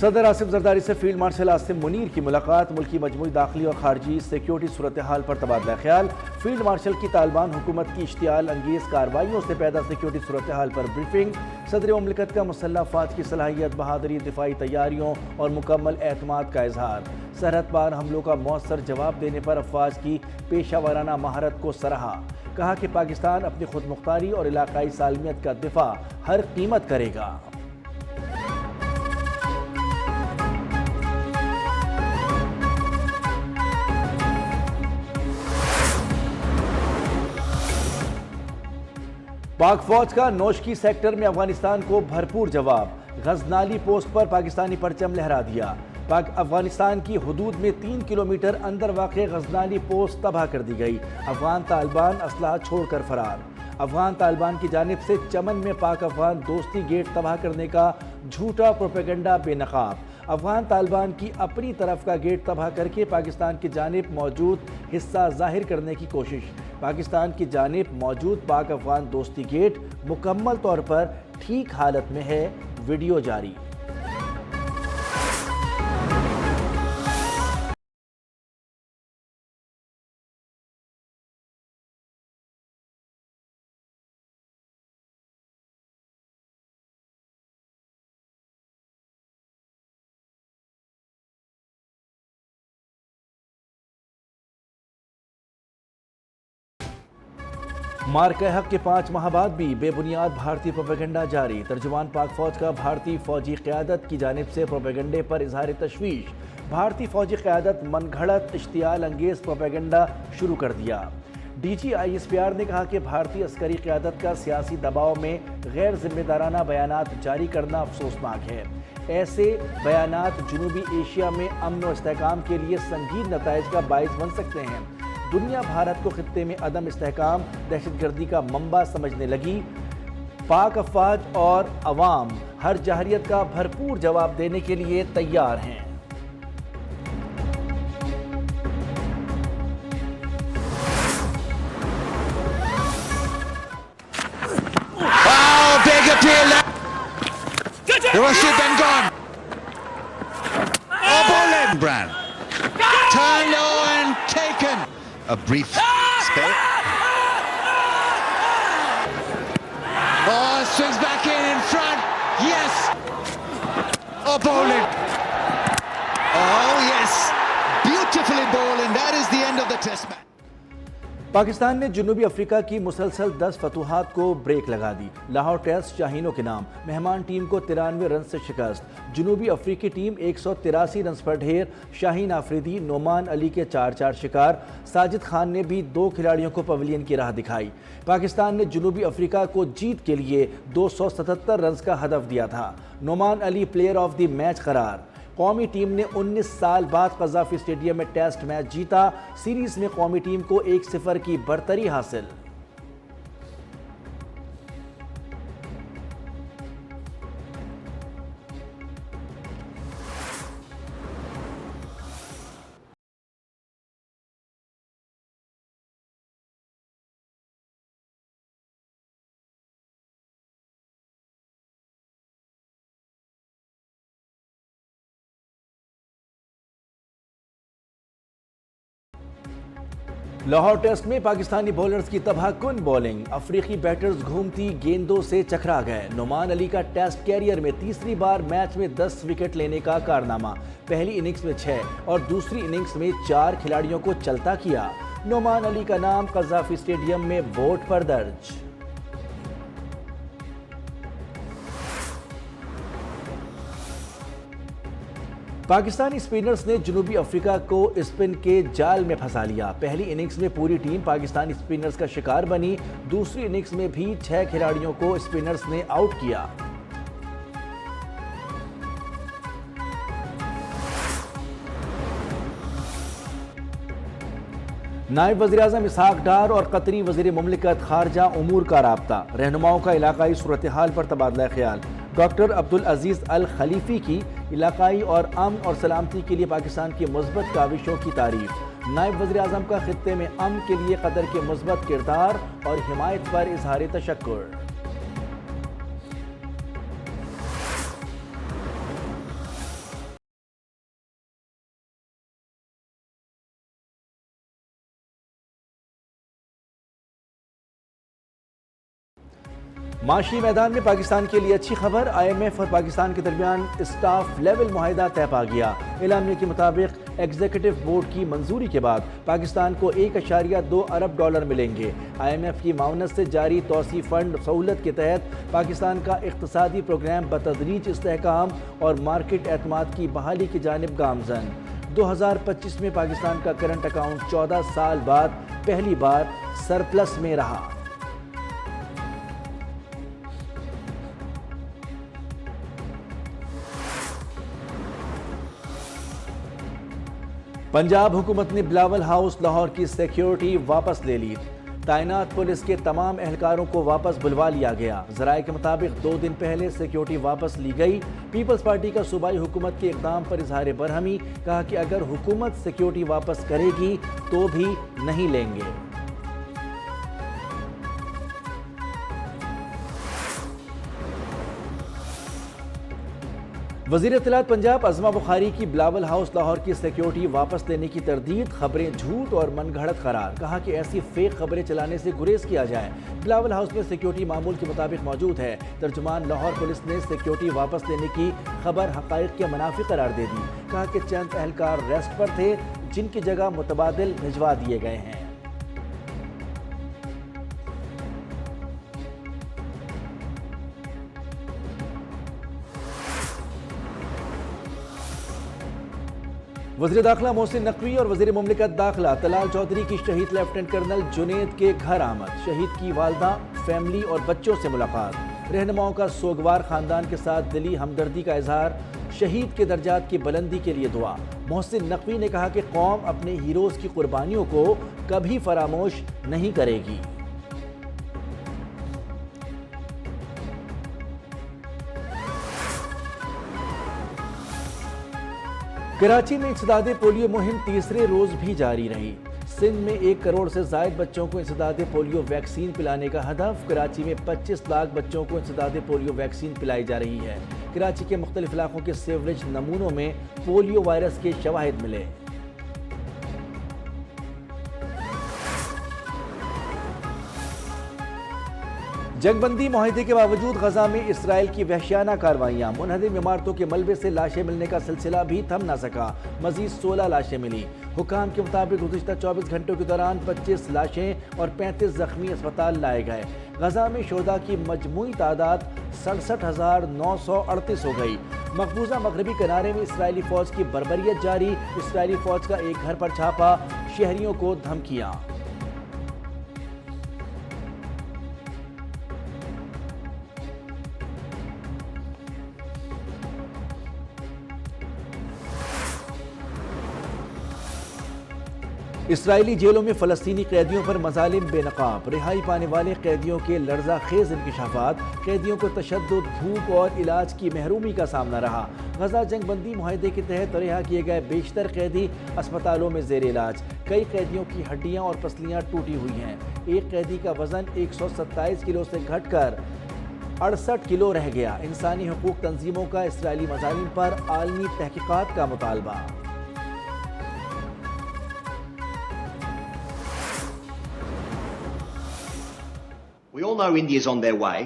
صدر آصف زرداری سے field marshal Asim Munir کی ملاقات، ملکی مجموعی داخلی اور خارجی سیکیورٹی صورتحال پر تبادلہ خیال۔ فیلڈ مارشل کی طالبان حکومت کی اشتعال انگیز کارروائیوں سے پیدا سیکیورٹی صورتحال پر بریفنگ۔ صدر مملکت کا مسلح افواج کی صلاحیت، بہادری، دفاعی تیاریوں اور مکمل اعتماد کا اظہار۔ سرحد پار حملوں کا مؤثر جواب دینے پر افواج کی پیشہ ورانہ مہارت کو سراہا۔ کہا کہ پاکستان اپنی خود مختاری اور علاقائی سالمیت کا دفاع ہر قیمت کرے گا۔ پاک فوج کا نوشکی سیکٹر میں افغانستان کو بھرپور جواب، غزنالی پوسٹ پر پاکستانی پرچم لہرا دیا۔ افغانستان کی حدود میں 3 کلومیٹر اندر واقع غزنالی پوسٹ تباہ کر دی گئی، افغان طالبان اسلحہ چھوڑ کر فرار۔ افغان طالبان کی جانب سے چمن میں پاک افغان دوستی گیٹ تباہ کرنے کا جھوٹا پروپیگنڈا بے نقاب۔ افغان طالبان کی اپنی طرف کا گیٹ تباہ کر کے پاکستان کی جانب موجود حصہ ظاہر کرنے کی کوشش۔ پاکستان کی جانب موجود پاک افغان دوستی گیٹ مکمل طور پر ٹھیک حالت میں ہے، ویڈیو جاری۔ مارکہ حق کے 5 ماہ بعد بھی بے بنیاد بھارتی پروپیگنڈا جاری۔ ترجمان پاک فوج کا بھارتی فوجی قیادت کی جانب سے پروپیگنڈے پر اظہار تشویش۔ بھارتی فوجی قیادت من گھڑت اشتعال انگیز پروپیگنڈا شروع کر دیا۔ D G I S P R نے کہا کہ بھارتی عسکری قیادت کا سیاسی دباؤ میں غیر ذمہ دارانہ بیانات جاری کرنا افسوسناک ہے۔ ایسے بیانات جنوبی ایشیا میں امن و استحکام کے لیے سنگین نتائج کا باعث بن سکتے ہیں۔ دنیا بھارت کو خطے میں عدم استحکام، دہشت گردی کا منبع سمجھنے لگی۔ پاک افواج اور عوام ہر جارحیت کا بھرپور جواب دینے کے لیے تیار ہیں۔ Rashid Ben gone. Bowling Brand. Turn low and taken. A brief spell. Oh, swings back in front. Yes. Oh, bowling. Oh, yes. Beautifully bowling. That is the end of the test match. Pakistan نے جنوبی افریقہ کی مسلسل 10 فتوحات کو break لگا دی۔ Lahore test شاہینوں کے نام، مہمان ٹیم کو 93 رن سے شکست۔ جنوبی افریقی ٹیم 183 رنز پر ڈھیر، شاہین آفریدی، نعمان علی کے 4 شکار۔ ساجد خان نے بھی 2 کھلاڑیوں کو پویلین کی راہ دکھائی۔ پاکستان نے جنوبی افریقہ کو جیت کے لیے 277 رنز کا ہدف دیا تھا۔ نعمان علی پلیئر آف دی میچ قرار۔ قومی ٹیم نے 19 سال بعد قذافی اسٹیڈیم میں ٹیسٹ میچ جیتا۔ سیریز میں قومی ٹیم کو 1-0 کی برتری حاصل۔ لاہور ٹیسٹ میں پاکستانی بولرز کی تباہ کن بولنگ، افریقی بیٹرز گھومتی گیندوں سے چکرا گئے۔ نعمان علی کا ٹیسٹ کیریئر میں تیسری بار میچ میں 10 وکٹ لینے کا کارنامہ، پہلی اننگز میں 6 اور دوسری اننگز میں 4 کھلاڑیوں کو چلتا کیا۔ نعمان علی کا نام قذافی اسٹیڈیم میں بورڈ پر درج۔ پاکستانی اسپنرز نے جنوبی افریقہ کو اسپن کے جال میں پھنسا لیا۔ پہلی اننگز میں پوری ٹیم پاکستانی اسپنرز کا شکار بنی، دوسری اننگز میں بھی 6 کھلاڑیوں کو اسپنرز نے آؤٹ کیا۔ نائب وزیراعظم اسحاق ڈار اور قطری وزیر مملکت خارجہ امور کا رابطہ، رہنماؤں کا علاقائی صورتحال پر تبادلہ خیال۔ ڈاکٹر عبدالعزیز الخلیفی کی علاقائی اور امن اور سلامتی کے لیے پاکستان کی مثبت کاوشوں کی تعریف۔ نائب وزیر اعظم کا خطے میں امن کے لیے قطر کے مثبت کردار اور حمایت پر اظہار تشکر۔ معاشی میدان میں پاکستان کے لیے اچھی خبر، IMF اور پاکستان کے درمیان اسٹاف لیول معاہدہ طے پا گیا۔ اعلامیہ کے مطابق ایگزیکٹو بورڈ کی منظوری کے بعد پاکستان کو $1.2 ارب ملیں گے۔ IMF کی معاونت سے جاری توسیع فنڈ سہولت کے تحت پاکستان کا اقتصادی پروگرام بتدریج استحکام اور مارکیٹ اعتماد کی بحالی کی جانب گامزن۔ 2025 میں پاکستان کا کرنٹ اکاؤنٹ 14 سال بعد پہلی بار سرپلس میں رہا۔ پنجاب حکومت نے بلاول ہاؤس لاہور کی سیکیورٹی واپس لے لی۔ تعینات پولیس کے تمام اہلکاروں کو واپس بلوا لیا گیا۔ ذرائع کے مطابق 2 دن پہلے سیکیورٹی واپس لی گئی۔ پیپلز پارٹی کا صوبائی حکومت کے اقدام پر اظہار برہمی، کہا کہ اگر حکومت سیکیورٹی واپس کرے گی تو بھی نہیں لیں گے۔ وزیر اطلاعات پنجاب عظمہ بخاری کی بلاول ہاؤس لاہور کی سیکیورٹی واپس لینے کی تردید، خبریں جھوٹ اور من گھڑت قرار، کہا کہ ایسی فیک خبریں چلانے سے گریز کیا جائے۔ بلاول ہاؤس میں سیکیورٹی معمول کے مطابق موجود ہے۔ ترجمان لاہور پولیس نے سیکیورٹی واپس لینے کی خبر حقائق کے منافی قرار دے دی، کہا کہ چند اہلکار ریسٹ پر تھے جن کی جگہ متبادل بھجوا دیے گئے ہیں۔ وزیر داخلہ محسن نقوی اور وزیر مملکت داخلہ طلال چودھری کی شہید لیفٹیننٹ کرنل جنید کے گھر آمد، شہید کی والدہ، فیملی اور بچوں سے ملاقات، رہنماؤں کا سوگوار خاندان کے ساتھ دلی ہمدردی کا اظہار، شہید کے درجات کی بلندی کے لیے دعا۔ محسن نقوی نے کہا کہ قوم اپنے ہیروز کی قربانیوں کو کبھی فراموش نہیں کرے گی۔ کراچی میں انسداد پولیو مہم تیسرے روز بھی جاری رہی۔ سندھ میں 1 کروڑ سے زائد بچوں کو انسداد پولیو ویکسین پلانے کا ہدف، کراچی میں 25 لاکھ بچوں کو انسداد پولیو ویکسین پلائی جا رہی ہے۔ کراچی کے مختلف علاقوں کے سیوریج نمونوں میں پولیو وائرس کے شواہد ملے۔ جنگ بندی معاہدے کے باوجود غزہ میں اسرائیل کی وحشیانہ کارروائیاں، منہدم عمارتوں کے ملبے سے لاشیں ملنے کا سلسلہ بھی تھم نہ سکا، مزید 16 لاشیں ملی۔ حکام کے مطابق گزشتہ 24 گھنٹوں کے دوران 25 لاشیں اور 35 زخمی اسپتال لائے گئے۔ غزہ میں شہداء کی مجموعی تعداد 67,938 ہو گئی۔ مقبوضہ مغربی کنارے میں اسرائیلی فوج کی بربریت جاری، اسرائیلی فوج کا ایک گھر پر چھاپا، شہریوں کو دھمکیاں۔ اسرائیلی جیلوں میں فلسطینی قیدیوں پر مظالم بے نقاب، رہائی پانے والے قیدیوں کے لرزہ خیز انکشافات، قیدیوں کو تشدد، دھوپ اور علاج کی محرومی کا سامنا رہا۔ غزہ جنگ بندی معاہدے کے تحت رہا کیے گئے بیشتر قیدی اسپتالوں میں زیر علاج، کئی قیدیوں کی ہڈیاں اور پسلیاں ٹوٹی ہوئی ہیں۔ ایک قیدی کا وزن 127 کلو سے گھٹ کر 68 کلو رہ گیا۔ انسانی حقوق تنظیموں کا اسرائیلی مظالم پر عالمی تحقیقات کا مطالبہ۔ We all know India's on their way,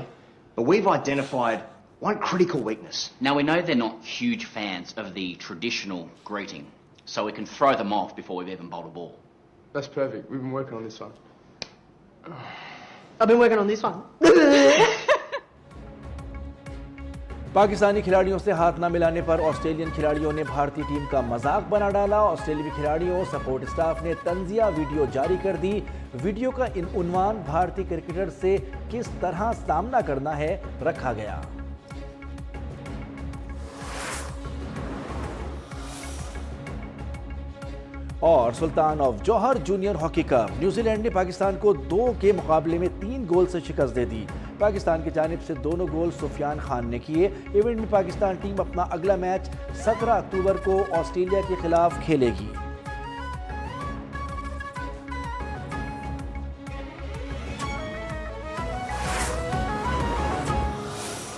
but we've identified one critical weakness. Now, we know they're not huge fans of the traditional greeting, so we can throw them off before we've even bowled a ball. That's perfect. We've been working on this one. I've been working on this one. Pakistani کھلاڑیوں سے ہاتھ نہ ملانے پر Australian کھلاڑیوں نے بھارتی team کا مذاق بنا ڈالا۔ آسٹریلوی کھلاڑیوں سپورٹ اسٹاف نے طنزیہ ویڈیو جاری کر دی۔ ویڈیو کا عنوان بھارتی کرکٹر سے کس طرح سامنا کرنا ہے رکھا گیا۔ اور Sultan of Johor junior hockey cup, New Zealand نے پاکستان کو 2 کے مقابلے میں 3 گول سے شکست دے دی۔ پاکستان کی جانب سے دونوں گول سفیان خان نے کیے۔ ایونٹ میں پاکستان ٹیم اپنا اگلا میچ 17 اکتوبر کو آسٹریلیا کے خلاف کھیلے گی۔